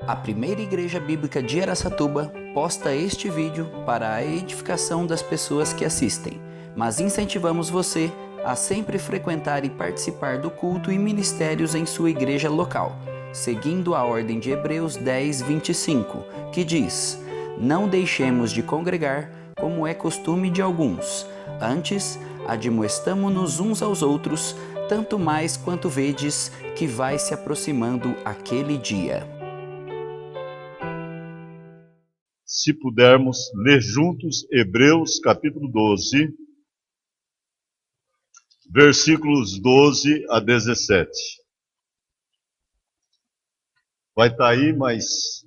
A primeira igreja bíblica de Araçatuba posta este vídeo para a edificação das pessoas que assistem, mas incentivamos você a sempre frequentar e participar do culto e ministérios em sua igreja local, seguindo a ordem de Hebreus 10, 25, que diz: "Não deixemos de congregar, como é costume de alguns. Antes, admoestamo-nos uns aos outros, tanto mais quanto vedes que vai se aproximando aquele dia." Se pudermos ler juntos Hebreus capítulo 12, versículos 12 a 17. Vai estar aí, mas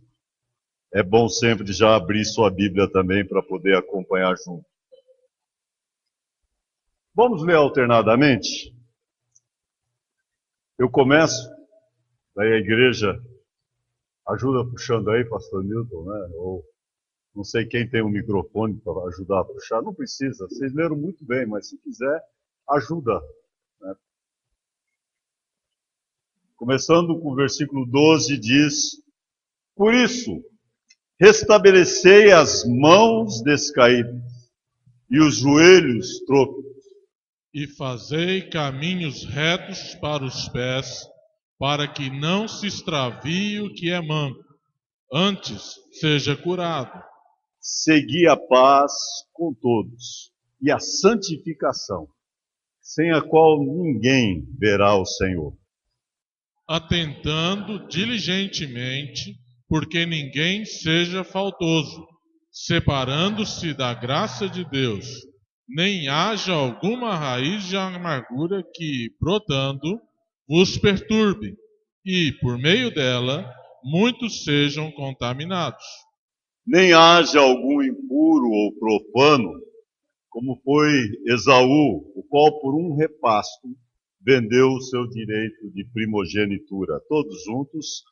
é bom sempre já abrir sua Bíblia também para poder acompanhar junto. Vamos ler alternadamente? Eu começo, daí a igreja ajuda puxando aí, pastor Newton, né? Ou não sei quem tem um microfone para ajudar a puxar. Não precisa, vocês leram muito bem, mas se quiser, ajuda. Né? Começando com o versículo 12, diz: "Por isso, restabelecei as mãos descaídas e os joelhos trôpegos, e fazei caminhos retos para os pés, para que não se extravie o que é manco, antes seja curado. segui a paz com todos e a santificação, sem a qual ninguém verá o Senhor. Atentando diligentemente, porque ninguém seja faltoso, separando-se da graça de Deus, nem haja alguma raiz de amargura que, brotando, vos perturbe, e, por meio dela, muitos sejam contaminados. Nem haja algum impuro ou profano, como foi Esaú, o qual por um repasto vendeu o seu direito de primogenitura. Todos juntos,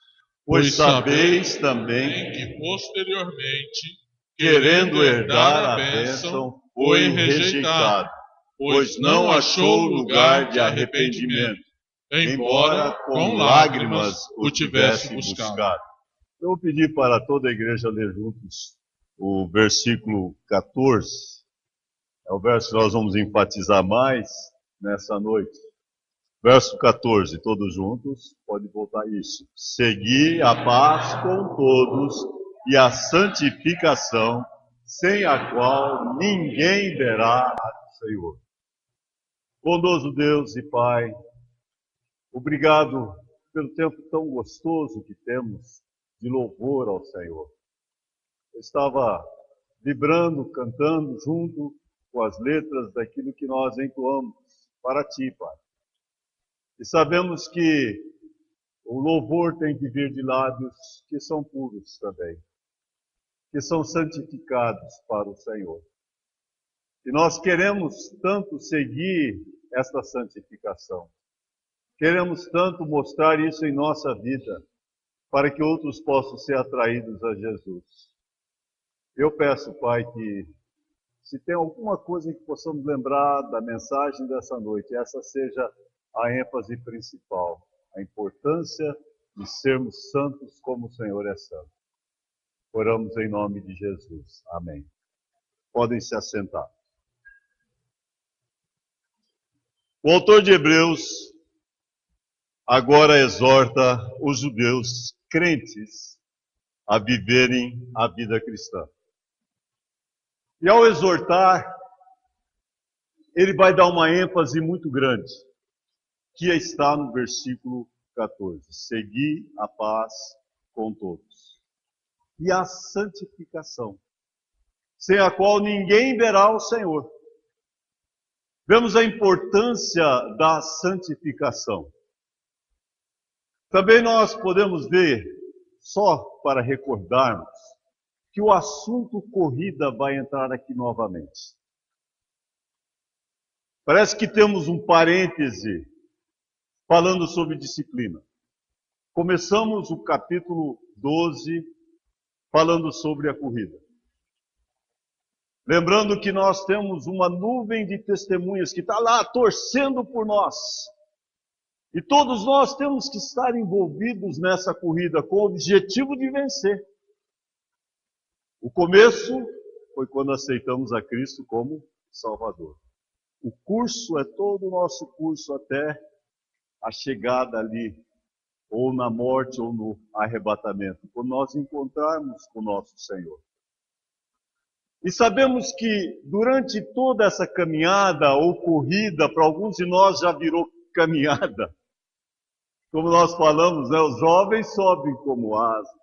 pois sabeis também que posteriormente, querendo herdar a bênção, foi rejeitado, pois não achou lugar de arrependimento, embora com lágrimas o tivesse buscado. Eu vou pedir para toda a igreja ler juntos o versículo 14. É o verso que nós vamos enfatizar mais nessa noite. Verso 14, todos juntos, pode voltar isso. Segui a paz com todos e a santificação, sem a qual ninguém verá o Senhor. Bondoso Deus e Pai, obrigado pelo tempo tão gostoso que temos de louvor ao Senhor. Eu estava vibrando, cantando junto com as letras daquilo que nós entoamos para Ti, Pai. E sabemos que o louvor tem que vir de lábios que são puros também, que são santificados para o Senhor. E nós queremos tanto seguir esta santificação. Queremos tanto mostrar isso em nossa vida, para que outros possam ser atraídos a Jesus. Eu peço, Pai, que se tem alguma coisa que possamos lembrar da mensagem dessa noite, essa seja a ênfase principal, a importância de sermos santos como o Senhor é santo. Oramos em nome de Jesus. Amém. Podem se assentar. O autor de Hebreus agora exorta os judeus crentes a viverem a vida cristã. E ao exortar, ele vai dar uma ênfase muito grande, que está no versículo 14. Segui a paz com todos e a santificação, sem a qual ninguém verá o Senhor. Vemos a importância da santificação. Também nós podemos ver, só para recordarmos, que o assunto corrida vai entrar aqui novamente. Parece que temos um parêntese falando sobre disciplina. Começamos o capítulo 12 falando sobre a corrida. Lembrando que nós temos uma nuvem de testemunhas que está lá torcendo por nós. E todos nós temos que estar envolvidos nessa corrida com o objetivo de vencer. O começo foi quando aceitamos a Cristo como Salvador. O curso é todo o nosso curso até a chegada ali, ou na morte ou no arrebatamento, quando nós encontrarmos com o nosso Senhor. E sabemos que durante toda essa caminhada ou corrida, para alguns de nós já virou caminhada. Como nós falamos, né, os jovens sobem como asas.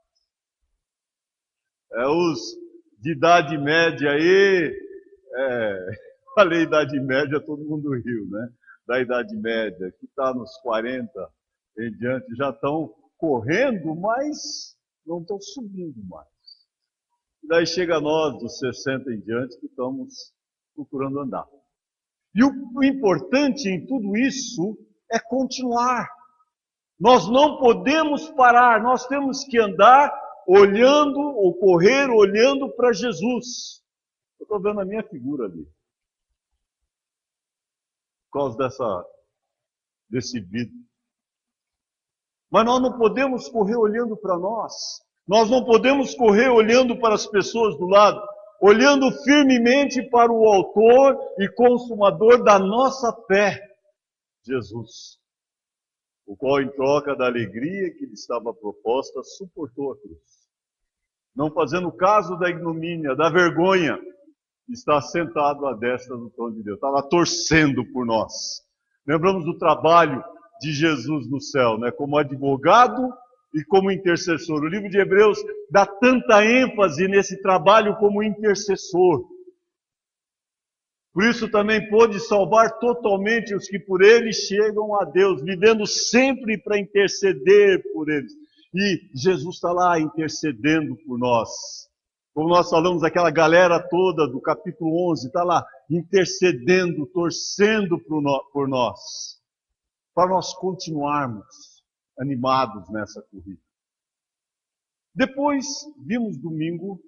Os de idade média aí, falei idade média, todo mundo riu, né? Da idade média, que está nos 40 em diante, já estão correndo, mas não estão subindo mais. E daí chega nós, dos 60 em diante, que estamos procurando andar. E o importante em tudo isso é continuar. Nós não podemos parar, nós temos que andar olhando, ou correr olhando para Jesus. Eu estou vendo a minha figura ali. Por causa desse vidro. Mas nós não podemos correr olhando para nós. Nós não podemos correr olhando para as pessoas do lado, olhando firmemente para o autor e consumador da nossa fé, Jesus, o qual, em troca da alegria que lhe estava proposta, suportou a cruz. Não fazendo caso da ignomínia, da vergonha, está sentado à destra do trono de Deus. Estava torcendo por nós. Lembramos do trabalho de Jesus no céu, né? Como advogado e como intercessor. O livro de Hebreus dá tanta ênfase nesse trabalho como intercessor. Por isso também pôde salvar totalmente os que por ele chegam a Deus, vivendo sempre para interceder por eles. E Jesus está lá intercedendo por nós. Como nós falamos, aquela galera toda do capítulo 11 está lá intercedendo, torcendo por nós, para nós continuarmos animados nessa corrida. Depois, vimos domingo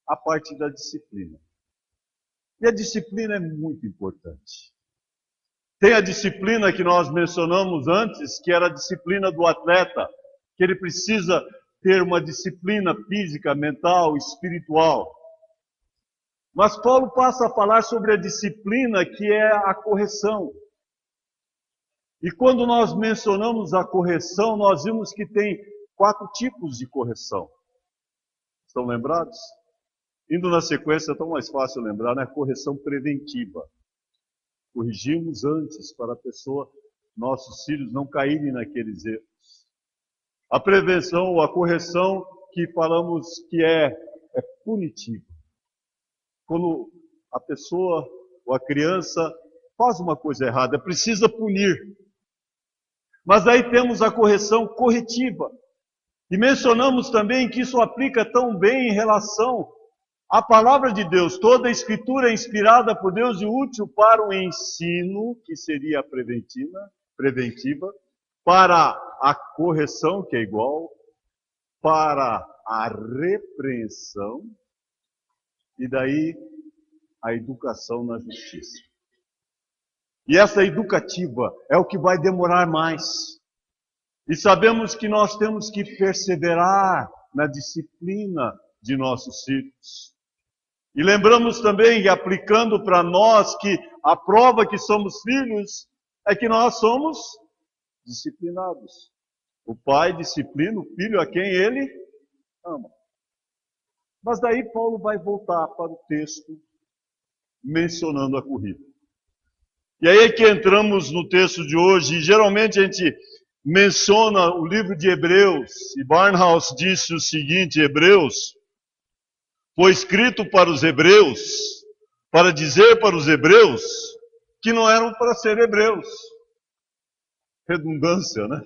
a parte da disciplina. E a disciplina é muito importante. Tem a disciplina que nós mencionamos antes, que era a disciplina do atleta, que ele precisa ter uma disciplina física, mental, espiritual. Mas Paulo passa a falar sobre a disciplina que é a correção. E quando nós mencionamos a correção, nós vimos que tem 4 tipos de correção. Estão lembrados? Indo na sequência, é tão mais fácil lembrar, né? Correção preventiva. Corrigimos antes para a pessoa, nossos filhos, não caírem naqueles erros. A prevenção ou a correção que falamos que é punitiva. Quando a pessoa ou a criança faz uma coisa errada, precisa punir. Mas aí temos a correção corretiva. E mencionamos também que isso aplica tão bem em relação à palavra de Deus. Toda a Escritura é inspirada por Deus e útil para o ensino, que seria a preventiva, para a correção, que é igual, para a repreensão, e daí a educação na justiça. E essa educativa é o que vai demorar mais. E sabemos que nós temos que perseverar na disciplina de nossos filhos. E lembramos também, aplicando para nós, que a prova que somos filhos é que nós somos disciplinados. O pai disciplina o filho a quem ele ama. Mas daí Paulo vai voltar para o texto mencionando a corrida. E aí é que entramos no texto de hoje, e geralmente a gente menciona o livro de Hebreus, e Barnhouse disse o seguinte: Hebreus foi escrito para os hebreus, para dizer para os hebreus que não eram para ser hebreus. Redundância, né?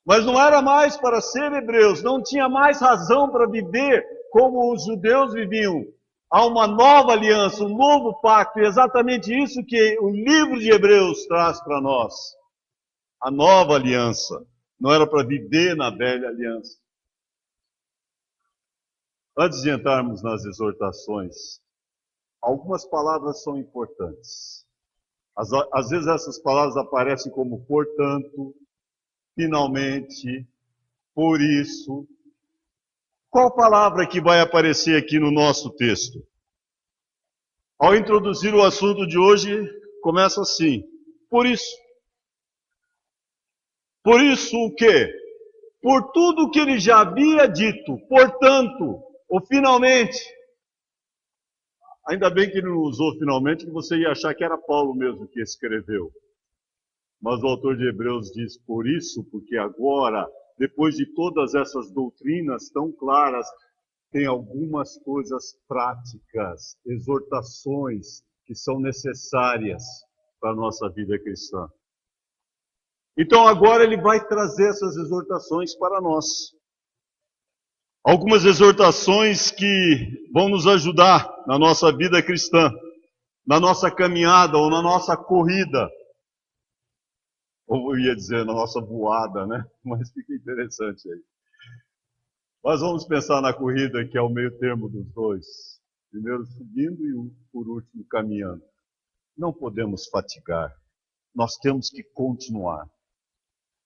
Mas não era mais para ser hebreus, não tinha mais razão para viver como os judeus viviam. Há uma nova aliança, um novo pacto, e é exatamente isso que o livro de Hebreus traz para nós. A nova aliança. Não era para viver na velha aliança. Antes de entrarmos nas exortações, algumas palavras são importantes. Às vezes essas palavras aparecem como portanto, finalmente, por isso. Qual palavra que vai aparecer aqui no nosso texto? Ao introduzir o assunto de hoje, começa assim: por isso. Por isso o quê? Por tudo que ele já havia dito, portanto, ou finalmente. Ainda bem que ele não usou finalmente, que você ia achar que era Paulo mesmo que escreveu. Mas o autor de Hebreus diz, por isso, porque agora, depois de todas essas doutrinas tão claras, tem algumas coisas práticas, exortações que são necessárias para a nossa vida cristã. Então agora ele vai trazer essas exortações para nós. Algumas exortações que vão nos ajudar na nossa vida cristã, na nossa caminhada ou na nossa corrida. Ou eu ia dizer, na nossa voada, né? Mas fica interessante aí. Mas vamos pensar na corrida, que é o meio termo dos dois. Primeiro subindo e por último caminhando. Não podemos fatigar. Nós temos que continuar.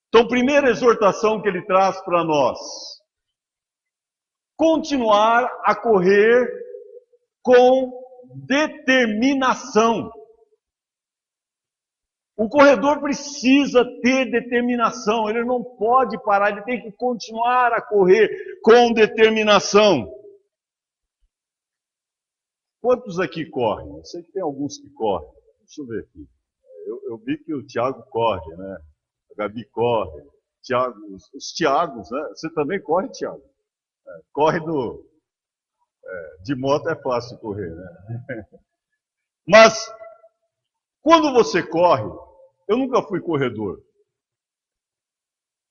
Então, primeira exortação que ele traz para nós. Continuar a correr com determinação. O corredor precisa ter determinação, ele não pode parar, ele tem que continuar a correr com determinação. Quantos aqui correm? Eu sei que tem alguns que correm. Deixa eu ver aqui. Eu vi que o Tiago corre, né? A Gabi corre. Os Tiagos, né? Você também corre, Tiago? Corre de moto é fácil correr, né? Mas, quando você corre, eu nunca fui corredor,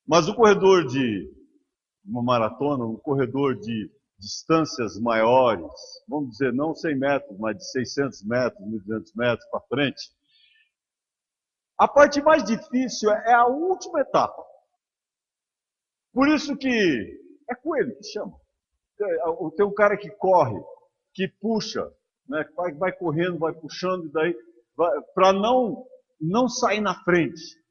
mas o corredor de uma maratona, um corredor de distâncias maiores, vamos dizer, não 100 metros, mas de 600 metros, 1.200 metros para frente, a parte mais difícil é a última etapa. Por isso que é coelho que chama. Tem um cara que corre, que puxa, né? Vai correndo, vai puxando, e daí para não sair na frente.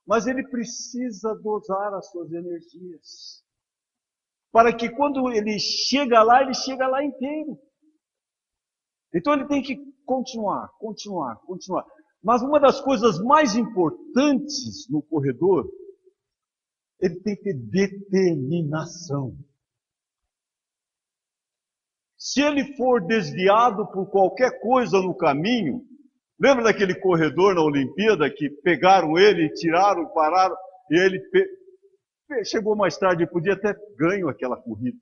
Mas ele precisa dosar as suas energias. Para que quando ele chega lá inteiro. Então ele tem que continuar. Mas uma das coisas mais importantes no corredor, ele tem que ter determinação. Se ele for desviado por qualquer coisa no caminho, lembra daquele corredor na Olimpíada que pegaram ele, tiraram, pararam, e ele chegou mais tarde, podia ter ganho aquela corrida.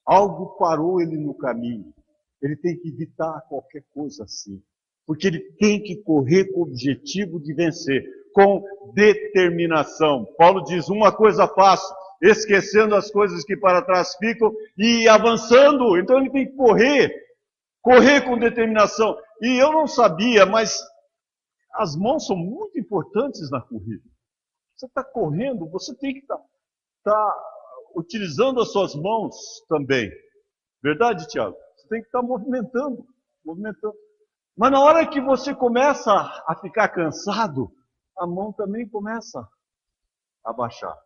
Algo parou ele no caminho. Ele tem que evitar qualquer coisa assim. Porque ele tem que correr com o objetivo de vencer, com determinação. Paulo diz, uma coisa faço, esquecendo as coisas que para trás ficam e avançando. Então ele tem que correr com determinação. E eu não sabia, mas as mãos são muito importantes na corrida. Você está correndo, você tem que estar utilizando as suas mãos também. Verdade, Tiago? Você tem que estar movimentando. Mas na hora que você começa a ficar cansado, a mão também começa a baixar.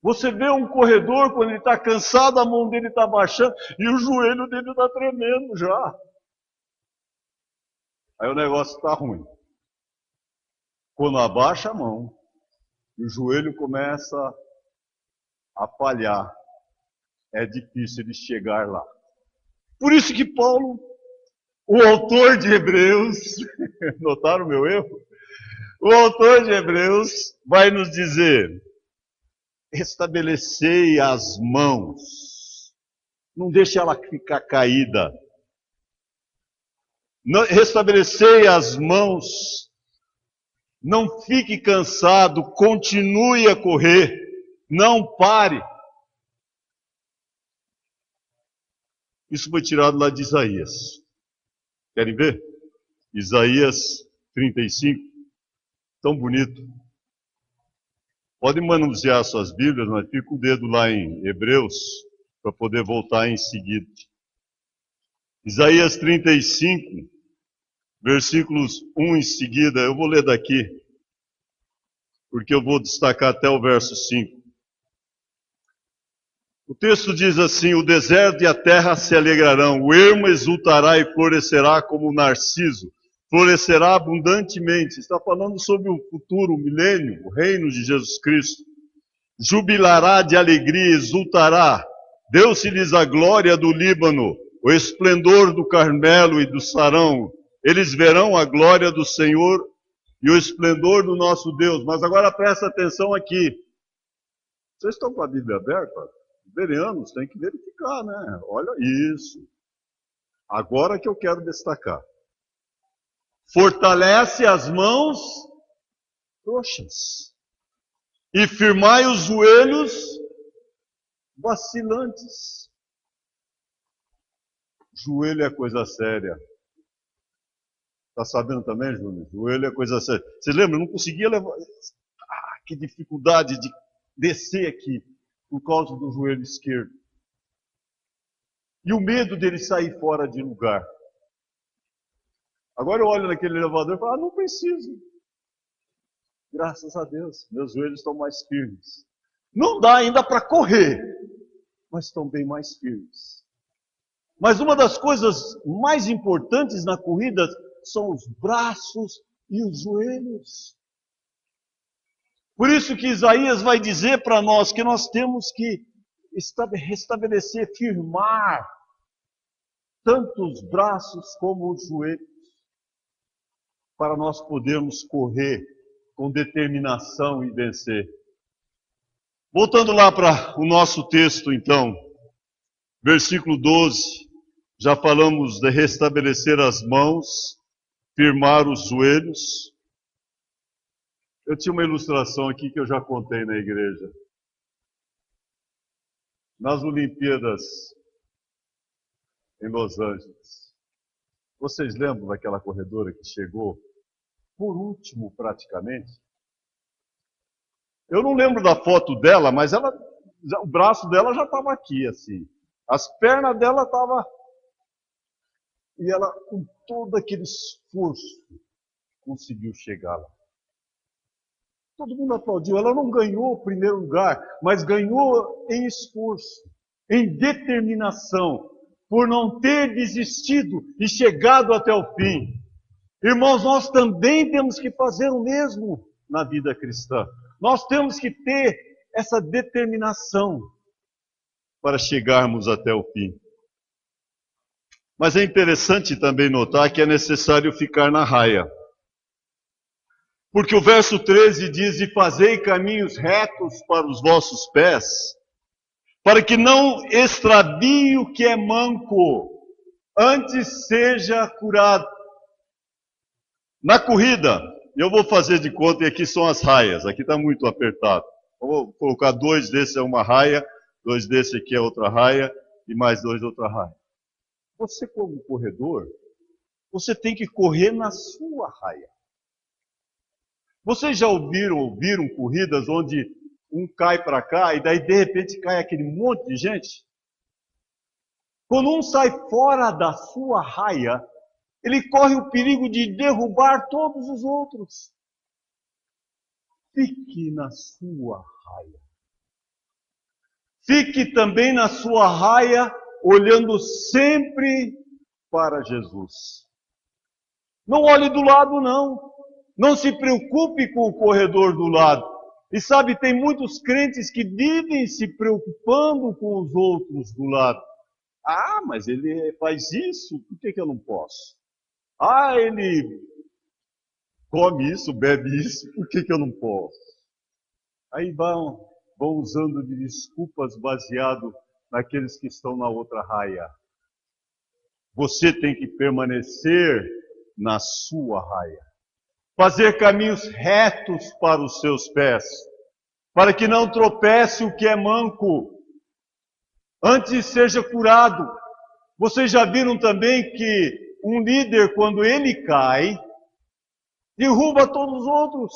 Você vê um corredor, quando ele está cansado, a mão dele está baixando e o joelho dele está tremendo já. Aí o negócio está ruim. Quando abaixa a mão e o joelho começa a falhar, é difícil de chegar lá. Por isso que Paulo, o autor de Hebreus, notaram o meu erro? O autor de Hebreus vai nos dizer, estabelecei as mãos, não deixe ela ficar caída. Restabelecei as mãos, não fique cansado, continue a correr, não pare. Isso foi tirado lá de Isaías. Querem ver? Isaías 35. Tão bonito. Podem manusear suas Bíblias, mas fica o dedo lá em Hebreus, para poder voltar em seguida. Isaías 35, versículos 1 em seguida. Eu vou ler daqui, porque eu vou destacar até o verso 5. O texto diz assim: o deserto e a terra se alegrarão, o ermo exultará e florescerá como o narciso, florescerá abundantemente. Está falando sobre o futuro, o milênio, o reino de Jesus Cristo. Jubilará de alegria, exultará. Deu-se-lhes a glória do Líbano, o esplendor do Carmelo e do Sarão. Eles verão a glória do Senhor e o esplendor do nosso Deus. Mas agora presta atenção aqui. Vocês estão com a Bíblia aberta? Os verianos têm que verificar, né? Olha isso. Agora que eu quero destacar. Fortalece as mãos frouxas e firmai os joelhos vacilantes. Joelho é coisa séria. Está sabendo também, Júnior? Joelho é coisa séria. Vocês lembram? Eu não conseguia levar... que dificuldade de descer aqui por causa do joelho esquerdo. E o medo dele sair fora de lugar. Agora eu olho naquele elevador e falo, não preciso. Graças a Deus, meus joelhos estão mais firmes. Não dá ainda para correr, mas estão bem mais firmes. Mas uma das coisas mais importantes na corrida são os braços e os joelhos. Por isso que Isaías vai dizer para nós que nós temos que restabelecer, firmar tanto os braços como os joelhos, para nós podermos correr com determinação e vencer. Voltando lá para o nosso texto, então, versículo 12, já falamos de restabelecer as mãos, firmar os joelhos. Eu tinha uma ilustração aqui que eu já contei na igreja. Nas Olimpíadas em Los Angeles. Vocês lembram daquela corredora que chegou por último praticamente? Eu não lembro da foto dela, mas o braço dela já estava aqui, assim. As pernas dela estavam... E ela, com todo aquele esforço, conseguiu chegar lá. Todo mundo aplaudiu. Ela não ganhou o primeiro lugar, mas ganhou em esforço, em determinação, por não ter desistido e chegado até o fim. Irmãos, nós também temos que fazer o mesmo na vida cristã. Nós temos que ter essa determinação para chegarmos até o fim. Mas é interessante também notar que é necessário ficar na raia. Porque o verso 13 diz, e fazei caminhos retos para os vossos pés, para que não extravie o que é manco, antes seja curado. Na corrida, eu vou fazer de conta, e aqui são as raias, aqui está muito apertado. Eu vou colocar 2 desses é uma raia, 2 desses aqui é outra raia, e mais 2 outra raia. Você como corredor, você tem que correr na sua raia. Vocês já ouviram corridas onde um cai para cá e daí de repente cai aquele monte de gente? Quando um sai fora da sua raia, ele corre o perigo de derrubar todos os outros. Fique na sua raia. Fique também na sua raia, olhando sempre para Jesus. Não olhe do lado, não. Não se preocupe com o corredor do lado. E sabe, tem muitos crentes que vivem se preocupando com os outros do lado. Ah, mas ele faz isso, por que eu não posso? Ah, ele come isso, bebe isso, por que eu não posso? Aí vão usando de desculpas baseado naqueles que estão na outra raia. Você tem que permanecer na sua raia. Fazer caminhos retos para os seus pés, para que não tropece o que é manco, antes seja curado. Vocês já viram também que um líder, quando ele cai, derruba todos os outros.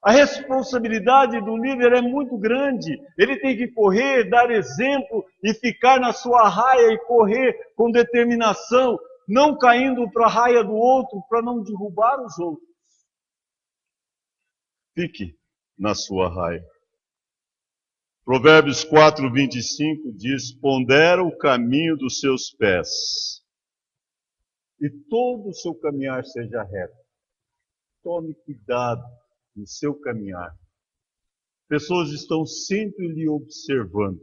A responsabilidade do líder é muito grande. Ele tem que correr, dar exemplo e ficar na sua raia e correr com determinação, não caindo para a raia do outro, para não derrubar os outros. Fique na sua raia. Provérbios 4:25 diz: pondera o caminho dos seus pés, e todo o seu caminhar seja reto. Tome cuidado no seu caminhar. Pessoas estão sempre lhe observando.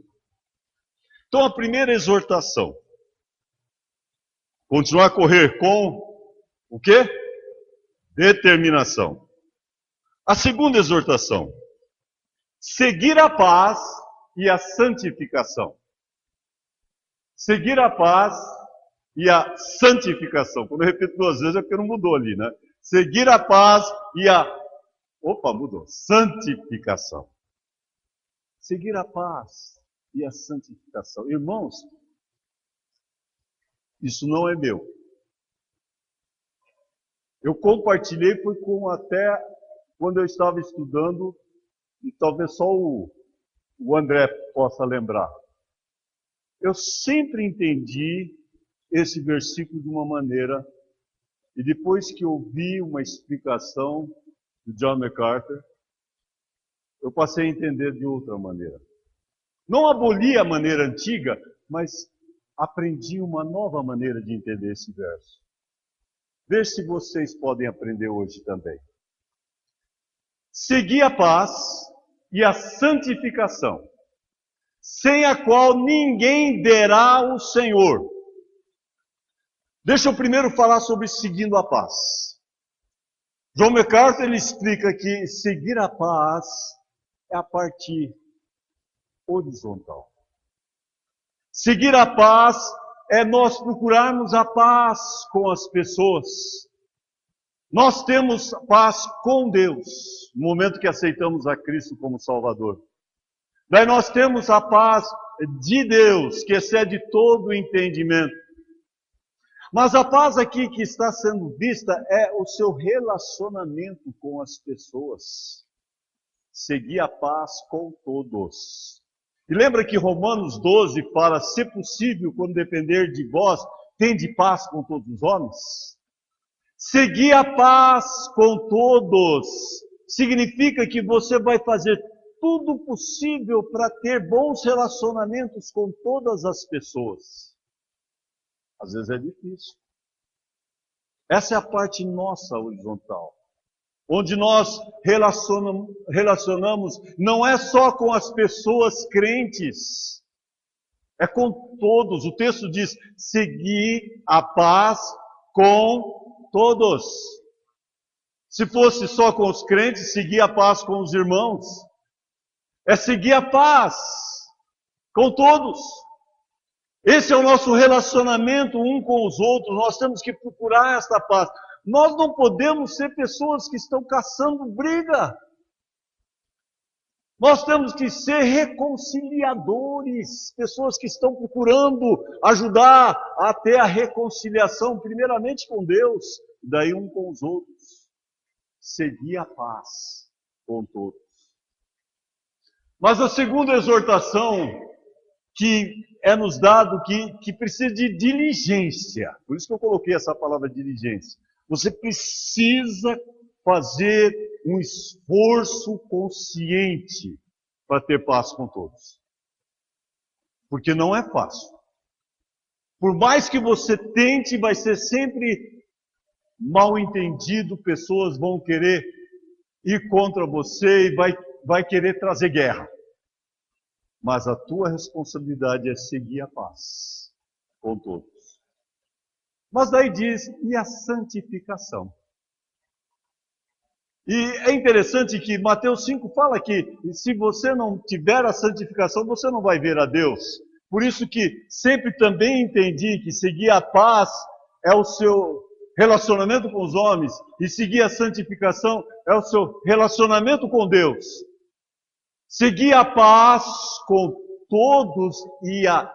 Então, a primeira exortação: continuar a correr com o quê? Determinação. A segunda exortação: seguir a paz e a santificação. Seguir a paz e a santificação. Quando eu repito duas vezes é porque não mudou ali, né? Seguir a paz e a... Opa, mudou. Santificação. Seguir a paz e a santificação. Irmãos, isso não é meu. Eu compartilhei foi com até quando eu estava estudando, e talvez só o André possa lembrar. Eu sempre entendi esse versículo de uma maneira, e depois que eu vi uma explicação de John MacArthur, eu passei a entender de outra maneira. Não aboli a maneira antiga, mas aprendi uma nova maneira de entender esse verso. Veja se vocês podem aprender hoje também. Seguir a paz e a santificação, sem a qual ninguém verá o Senhor. Deixa eu primeiro falar sobre seguindo a paz. John MacArthur ele explica que seguir a paz é a parte horizontal. Seguir a paz é nós procurarmos a paz com as pessoas. Nós temos paz com Deus, no momento que aceitamos a Cristo como Salvador. Daí nós temos a paz de Deus, que excede todo o entendimento. Mas a paz aqui que está sendo vista é o seu relacionamento com as pessoas. Seguir a paz com todos. E lembra que Romanos 12 fala, se possível, quando depender de vós, tende paz com todos os homens? Seguir a paz com todos significa que você vai fazer tudo possível para ter bons relacionamentos com todas as pessoas. Às vezes é difícil. Essa é a parte nossa horizontal. Onde nós relacionamos não é só com as pessoas crentes, é com todos. O texto diz, seguir a paz com todos. Se fosse só com os crentes, seguir a paz com os irmãos. É seguir a paz com todos. Esse é o nosso relacionamento um com os outros. Nós temos que procurar esta paz. Nós não podemos ser pessoas que estão caçando briga. Nós temos que ser reconciliadores. Pessoas que estão procurando ajudar a ter a reconciliação, primeiramente com Deus, e daí um com os outros. Seguir a paz com todos. Mas a segunda exortação que é nos dado que precisa de diligência. Por isso que eu coloquei essa palavra diligência. Você precisa fazer um esforço consciente para ter paz com todos. Porque não é fácil. Por mais que você tente, vai ser sempre mal entendido, pessoas vão querer ir contra você e vai querer trazer guerra. Mas a tua responsabilidade é seguir a paz com todos. Mas daí diz, e a santificação? E é interessante que Mateus 5 fala que se você não tiver a santificação, você não vai ver a Deus. Por isso que sempre também entendi que seguir a paz é o seu relacionamento com os homens, e seguir a santificação é o seu relacionamento com Deus. Seguir a paz com todos e a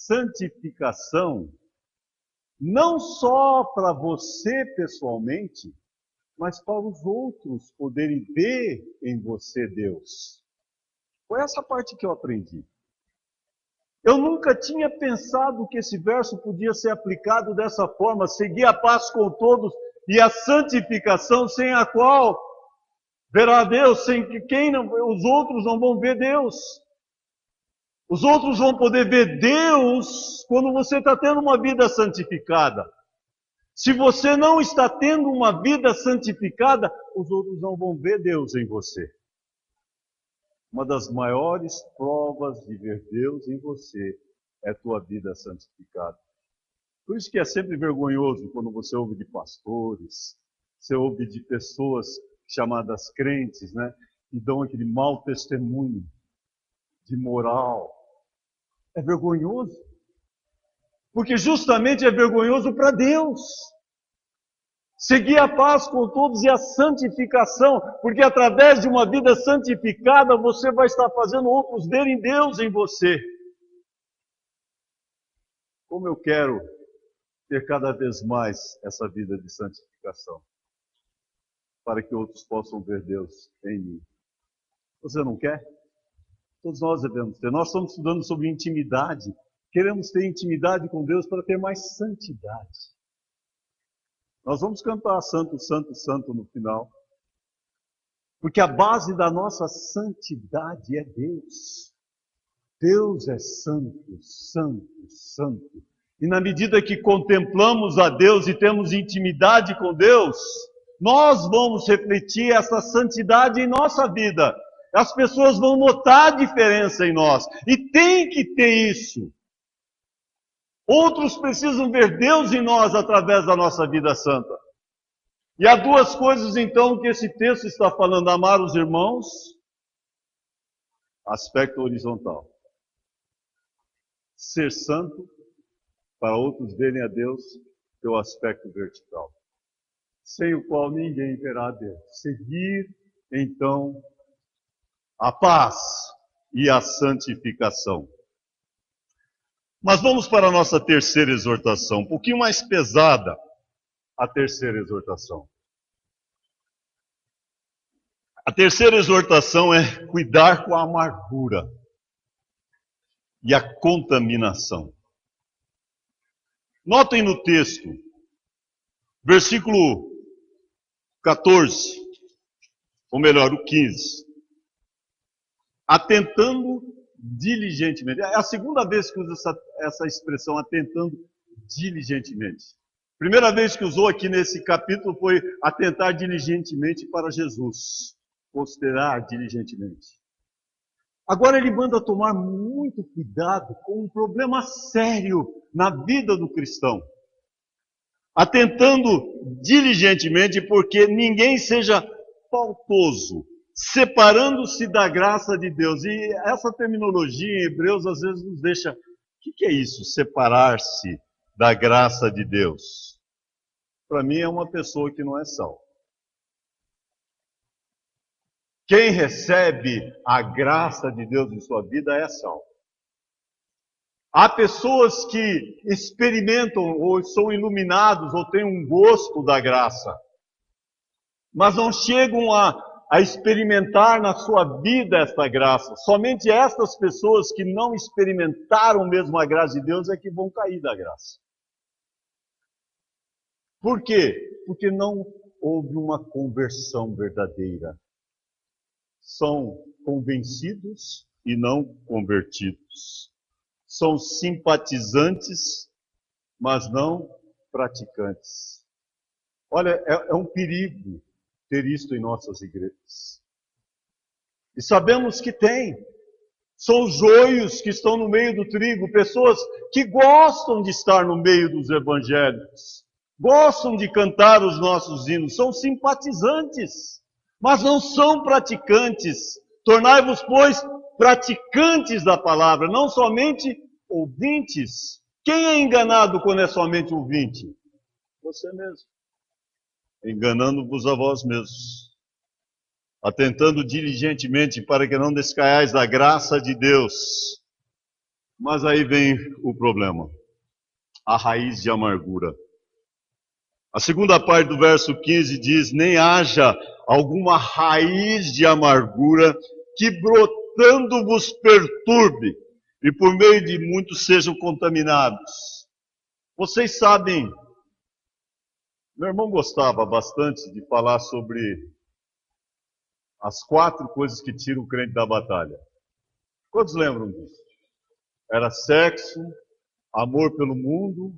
santificação, não só para você pessoalmente, mas para os outros poderem ver em você Deus. Foi essa parte que eu aprendi. Eu nunca tinha pensado que esse verso podia ser aplicado dessa forma, seguir a paz com todos e a santificação, sem a qual verá Deus, sem que os outros não vão ver Deus. Os outros vão poder ver Deus quando você está tendo uma vida santificada. Se você não está tendo uma vida santificada, os outros não vão ver Deus em você. Uma das maiores provas de ver Deus em você é a tua vida santificada. Por isso que é sempre vergonhoso quando você ouve de pastores, você ouve de pessoas chamadas crentes, né? Que dão aquele mau testemunho de moral. É vergonhoso. Porque justamente é vergonhoso para Deus. Seguir a paz com todos e a santificação, porque através de uma vida santificada você vai estar fazendo outros verem Deus em você. Como eu quero ter cada vez mais essa vida de santificação, para que outros possam ver Deus em mim. Você não quer? Todos nós devemos ter. Nós estamos estudando sobre intimidade. Queremos ter intimidade com Deus para ter mais santidade. Nós vamos cantar Santo, Santo, Santo no final. Porque a base da nossa santidade é Deus. Deus é santo, santo, santo. E na medida que contemplamos a Deus e temos intimidade com Deus, nós vamos refletir essa santidade em nossa vida. As pessoas vão notar a diferença em nós. E tem que ter isso. Outros precisam ver Deus em nós através da nossa vida santa. E há duas coisas então que esse texto está falando. Amar os irmãos, aspecto horizontal. Ser santo, para outros verem a Deus, pelo aspecto vertical. Sem o qual ninguém verá a Deus. Seguir, então, a paz e a santificação. Mas vamos para a nossa terceira exortação, um pouquinho mais pesada, a terceira exortação. A terceira exortação é cuidar com a amargura e a contaminação. Notem no texto, versículo 14, ou melhor, o 15. Atentando diligentemente. É a segunda vez que usa essa expressão, atentando diligentemente. Primeira vez que usou aqui nesse capítulo foi atentar diligentemente para Jesus. Considerar diligentemente. Agora ele manda tomar muito cuidado com um problema sério na vida do cristão. Atentando diligentemente porque ninguém seja faltoso, separando-se da graça de Deus. E essa terminologia em Hebreus às vezes nos deixa... O que é isso? Separar-se da graça de Deus. Para mim é uma pessoa que não é salva. Quem recebe a graça de Deus em sua vida é salvo. Há pessoas que experimentam ou são iluminados ou têm um gosto da graça, mas não chegam a experimentar na sua vida esta graça. Somente estas pessoas que não experimentaram mesmo a graça de Deus é que vão cair da graça. Por quê? Porque não houve uma conversão verdadeira. São convencidos e não convertidos. São simpatizantes, mas não praticantes. Olha, é um perigo ter isto em nossas igrejas. E sabemos que tem. São os joios que estão no meio do trigo, pessoas que gostam de estar no meio dos evangélicos, gostam de cantar os nossos hinos, são simpatizantes, mas não são praticantes. Tornai-vos, pois, praticantes da palavra, não somente ouvintes. Quem é enganado quando é somente ouvinte? Você mesmo. Enganando-vos a vós mesmos, atentando diligentemente para que não descaiais da graça de Deus. Mas aí vem o problema, a raiz de amargura. A segunda parte do verso 15 diz: nem haja alguma raiz de amargura que brotando vos perturbe e por meio de muitos sejam contaminados. Vocês sabem, meu irmão gostava bastante de falar sobre as 4 coisas que tiram o crente da batalha. Quantos lembram disso? Era sexo, amor pelo mundo,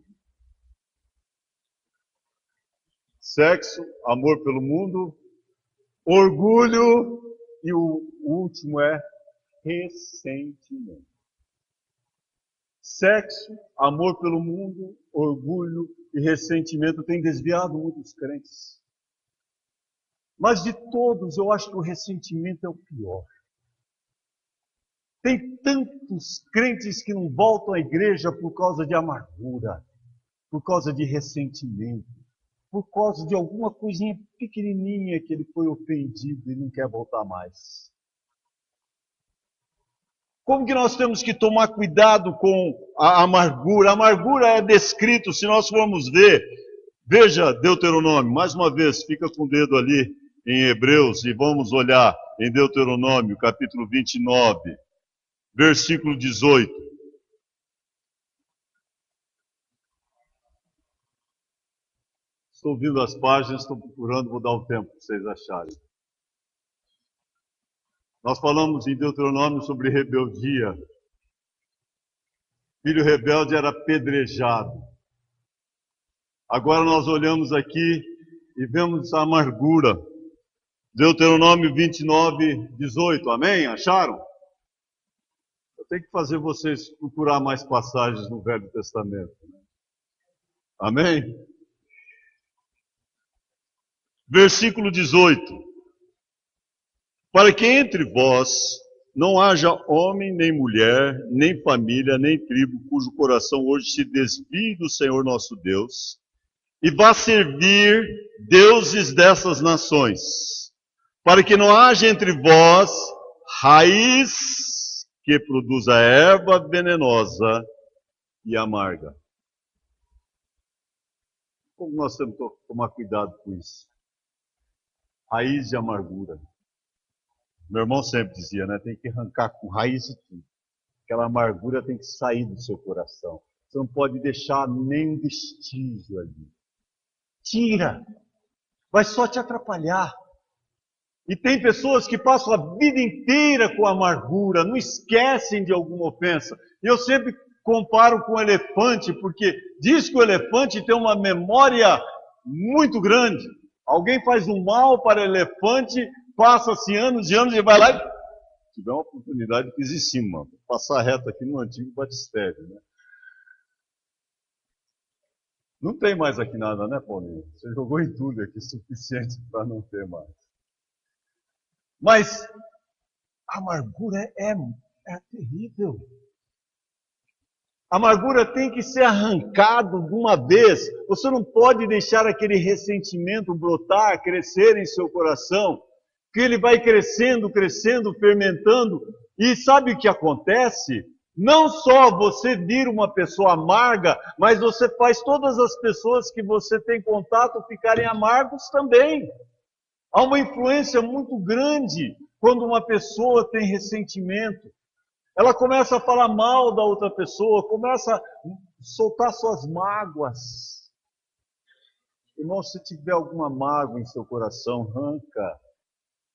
orgulho e o último é ressentimento. Sexo, amor pelo mundo, orgulho e ressentimento tem desviado muitos crentes. Mas de todos, eu acho que o ressentimento é o pior. Tem tantos crentes que não voltam à igreja por causa de amargura, por causa de ressentimento, por causa de alguma coisinha pequenininha que ele foi ofendido e não quer voltar mais. Como que nós temos que tomar cuidado com a amargura? A amargura é descrito, se nós formos ver, veja Deuteronômio, mais uma vez, fica com o dedo ali em Hebreus e vamos olhar em Deuteronômio, capítulo 29, versículo 18. Estou ouvindo as páginas, estou procurando, vou dar um tempo para vocês acharem. Nós falamos em Deuteronômio sobre rebeldia. Filho rebelde era apedrejado. Agora nós olhamos aqui e vemos a amargura. Deuteronômio 29, 18. Amém? Acharam? Eu tenho que fazer vocês procurar mais passagens no Velho Testamento. Amém? Versículo 18. Para que entre vós não haja homem, nem mulher, nem família, nem tribo, cujo coração hoje se desvie do Senhor nosso Deus, e vá servir deuses dessas nações, para que não haja entre vós raiz que produza erva venenosa e amarga. Como nós temos que tomar cuidado com isso? Raiz de amargura. Meu irmão sempre dizia, né? Tem que arrancar com raiz de tudo. Aquela amargura tem que sair do seu coração. Você não pode deixar nem um vestígio ali. Tira. Vai só te atrapalhar. E tem pessoas que passam a vida inteira com amargura, não esquecem de alguma ofensa. E eu sempre comparo com o elefante, porque diz que o elefante tem uma memória muito grande. Alguém faz um mal para o elefante, passa-se anos e anos e vai lá e... Se tiver uma oportunidade, pisa em cima. Passar reto aqui no antigo batistério, né? Não tem mais aqui nada, né, Paulinho? Você jogou em tudo aqui, suficiente para não ter mais. Mas a amargura é terrível. A amargura tem que ser arrancado de uma vez. Você não pode deixar aquele ressentimento brotar, crescer em seu coração, que ele vai crescendo, crescendo, fermentando. E sabe o que acontece? Não só você vira uma pessoa amarga, mas você faz todas as pessoas que você tem contato ficarem amargos também. Há uma influência muito grande quando uma pessoa tem ressentimento. Ela começa a falar mal da outra pessoa, começa a soltar suas mágoas. Irmão, se tiver alguma mágoa em seu coração, arranca.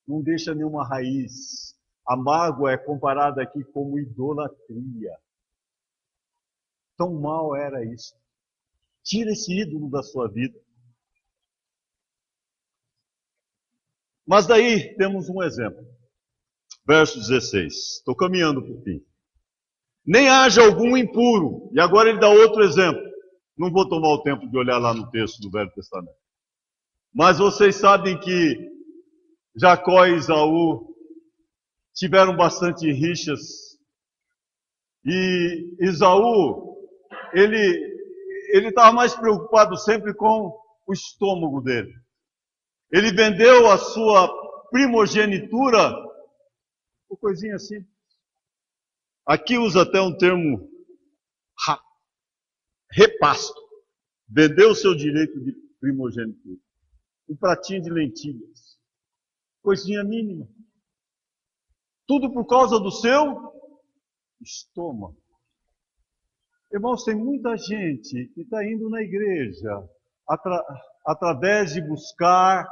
Não deixa nenhuma raiz. A mágoa é comparada aqui como idolatria. Tão mal era isso. Tira esse ídolo da sua vida. Mas daí temos um exemplo. Verso 16. Estou caminhando para o fim. Nem haja algum impuro. E agora ele dá outro exemplo. Não vou tomar o tempo de olhar lá no texto do Velho Testamento. Mas vocês sabem que Jacó e Esaú tiveram bastante rixas. E Esaú, ele estava mais preocupado sempre com o estômago dele. Ele vendeu a sua primogenitura por coisinha assim. Aqui usa até um termo repasto. Vendeu o seu direito de primogenitura. Um pratinho de lentilhas. Coisinha mínima. Tudo por causa do seu estômago. Irmãos, tem muita gente que está indo na igreja através de buscar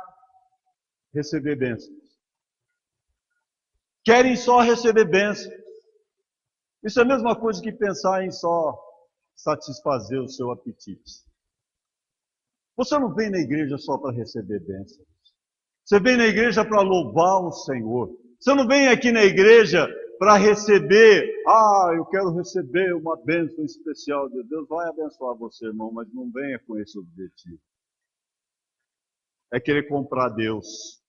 receber bênçãos. Querem só receber bênçãos. Isso é a mesma coisa que pensar em só satisfazer o seu apetite. Você não vem na igreja só para receber bênçãos. Você vem na igreja para louvar o Senhor. Você não vem aqui na igreja para receber, eu quero receber uma bênção especial de Deus. Vai abençoar você, irmão, mas não venha com esse objetivo. É querer comprar Deus.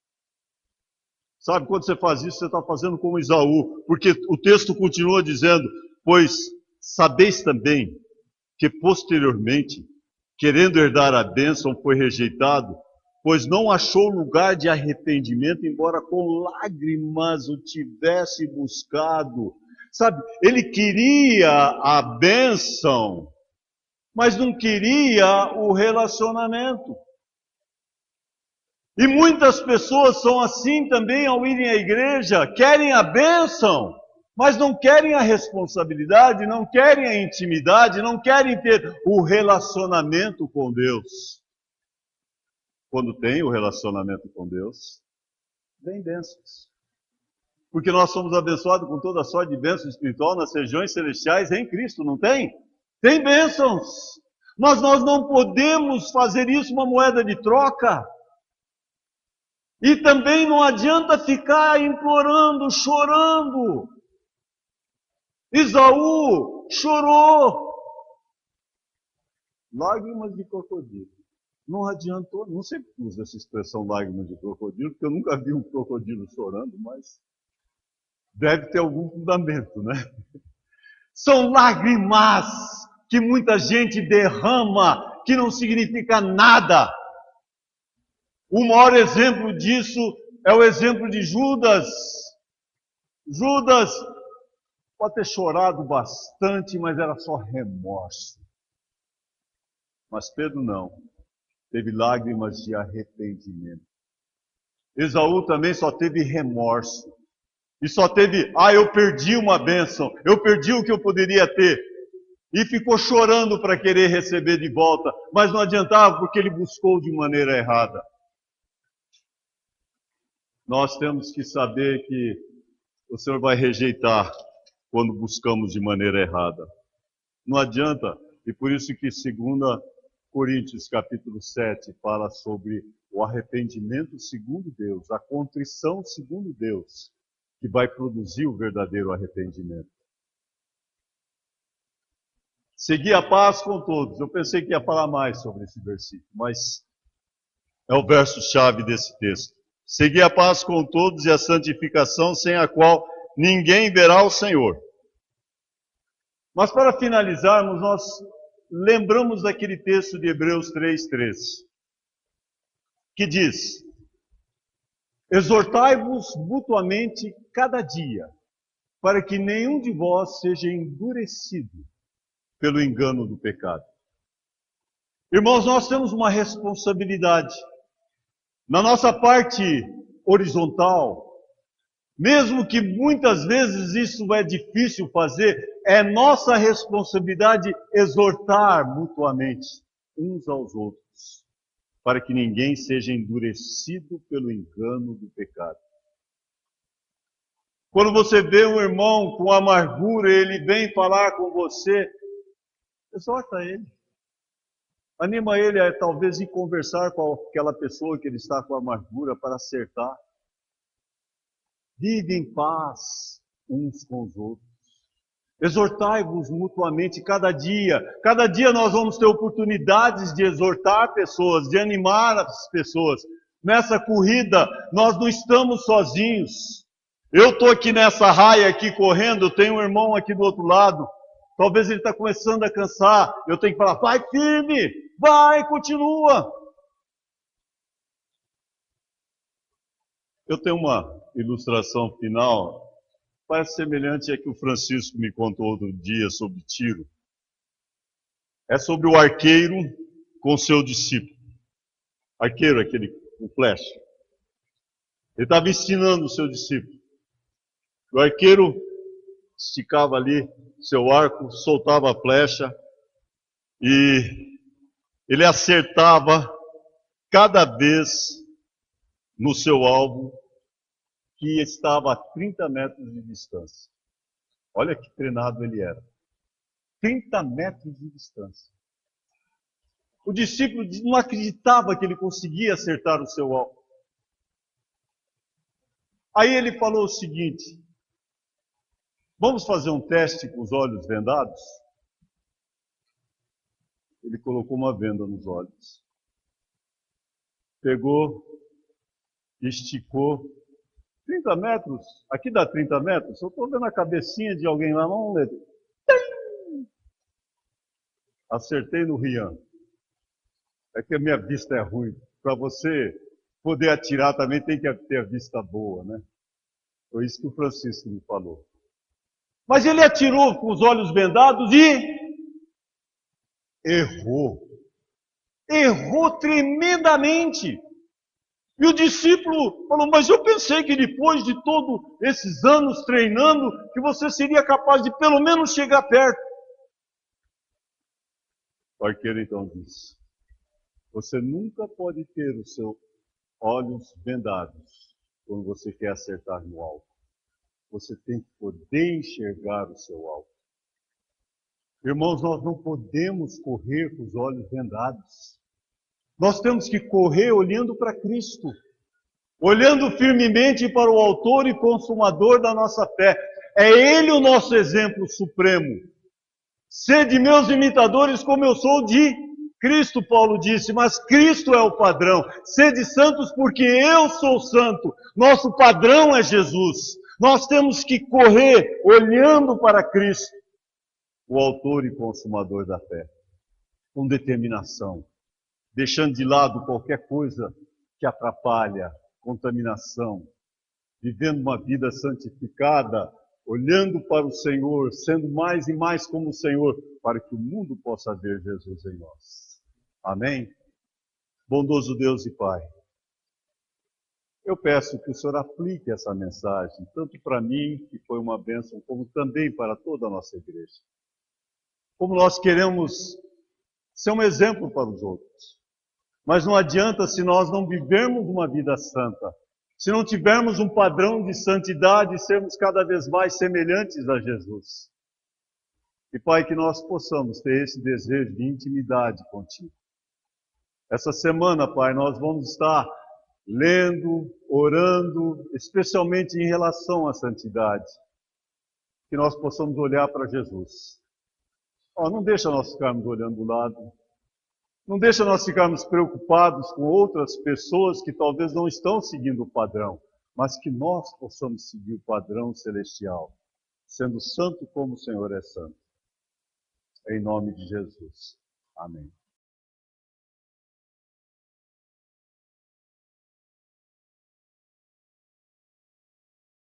Sabe, quando você faz isso, você está fazendo como Esaú, porque o texto continua dizendo, pois sabeis também que posteriormente, querendo herdar a bênção, foi rejeitado, pois não achou lugar de arrependimento, embora com lágrimas o tivesse buscado. Sabe, ele queria a bênção, mas não queria o relacionamento. E muitas pessoas são assim também ao irem à igreja, querem a bênção, mas não querem a responsabilidade, não querem a intimidade, não querem ter o relacionamento com Deus. Quando tem o relacionamento com Deus, vem bênçãos. Porque nós somos abençoados com toda sorte de bênção espiritual nas regiões celestiais em Cristo, não tem? Tem bênçãos. Mas nós não podemos fazer isso uma moeda de troca. E também não adianta ficar implorando, chorando. Esaú chorou. Lágrimas de crocodilo. Não adiantou, não sei porque usa essa expressão lágrimas de crocodilo, porque eu nunca vi um crocodilo chorando, mas deve ter algum fundamento, né? São lágrimas que muita gente derrama, que não significa nada. O maior exemplo disso é o exemplo de Judas. Judas pode ter chorado bastante, mas era só remorso. Mas Pedro não. Teve lágrimas de arrependimento. Esaú também só teve remorso. E só teve, eu perdi uma bênção, eu perdi o que eu poderia ter. E ficou chorando para querer receber de volta. Mas não adiantava porque ele buscou de maneira errada. Nós temos que saber que o Senhor vai rejeitar quando buscamos de maneira errada. Não adianta, e por isso que 2 Coríntios capítulo 7 fala sobre o arrependimento segundo Deus, a contrição segundo Deus, que vai produzir o verdadeiro arrependimento. Segui a paz com todos. Eu pensei que ia falar mais sobre esse versículo, mas é o verso-chave desse texto. Segui a paz com todos e a santificação, sem a qual ninguém verá o Senhor. Mas para finalizarmos, nós lembramos daquele texto de Hebreus 3:3, que diz: exortai-vos mutuamente cada dia, para que nenhum de vós seja endurecido pelo engano do pecado. Irmãos, nós temos uma responsabilidade. Na nossa parte horizontal, mesmo que muitas vezes isso é difícil fazer, é nossa responsabilidade exortar mutuamente uns aos outros, para que ninguém seja endurecido pelo engano do pecado. Quando você vê um irmão com amargura, ele vem falar com você, exorta ele. Anima ele a talvez ir conversar com aquela pessoa que ele está com amargura para acertar. Vive em paz uns com os outros. Exortai-vos mutuamente cada dia. Cada dia nós vamos ter oportunidades de exortar pessoas, de animar as pessoas. Nessa corrida, nós não estamos sozinhos. Eu estou aqui nessa raia aqui correndo, tem um irmão aqui do outro lado. Talvez ele está começando a cansar. Eu tenho que falar, vai firme, vai, continua. Eu tenho uma ilustração final, parece semelhante a que o Francisco me contou outro dia sobre tiro. É sobre o arqueiro com seu discípulo. arqueiro, aquele com flecha. Ele estava ensinando o seu discípulo. O arqueiro esticava ali seu arco, soltava a flecha e ele acertava cada vez no seu alvo que estava a 30 metros de distância. Olha que treinado ele era. 30 metros de distância. O discípulo não acreditava que ele conseguia acertar o seu alvo. Aí ele falou o seguinte: vamos fazer um teste com os olhos vendados? Ele colocou uma venda nos olhos. Pegou, esticou. 30 metros? Aqui dá 30 metros? Eu estou vendo a cabecinha de alguém lá, não lembro. Acertei no Rian. É que a minha vista é ruim. Para você poder atirar também tem que ter a vista boa, né? Foi isso que o Francisco me falou. Mas ele atirou com os olhos vendados e errou. Errou tremendamente. E o discípulo falou: mas eu pensei que depois de todos esses anos treinando, que você seria capaz de pelo menos chegar perto. O arqueiro então disse: você nunca pode ter os seus olhos vendados quando você quer acertar no alvo. Você tem que poder enxergar o seu alvo. Irmãos, nós não podemos correr com os olhos vendados. Nós temos que correr olhando para Cristo, olhando firmemente para o autor e consumador da nossa fé. É Ele o nosso exemplo supremo. Sede meus imitadores como eu sou de Cristo, Paulo disse, mas Cristo é o padrão. Sede santos porque eu sou santo. Nosso padrão é Jesus. Nós temos que correr olhando para Cristo, o autor e consumador da fé, com determinação, deixando de lado qualquer coisa que atrapalha, contaminação, vivendo uma vida santificada, olhando para o Senhor, sendo mais e mais como o Senhor, para que o mundo possa ver Jesus em nós. Amém? Bondoso Deus e Pai, eu peço que o Senhor aplique essa mensagem, tanto para mim, que foi uma bênção, como também para toda a nossa igreja. Como nós queremos ser um exemplo para os outros. Mas não adianta se nós não vivermos uma vida santa, se não tivermos um padrão de santidade e sermos cada vez mais semelhantes a Jesus. E Pai, que nós possamos ter esse desejo de intimidade contigo. Essa semana, Pai, nós vamos estar lendo, orando, especialmente em relação à santidade. Que nós possamos olhar para Jesus. Não deixa nós ficarmos olhando do lado. Não deixa nós ficarmos preocupados com outras pessoas que talvez não estão seguindo o padrão, mas que nós possamos seguir o padrão celestial, sendo santo como o Senhor é santo. Em nome de Jesus. Amém.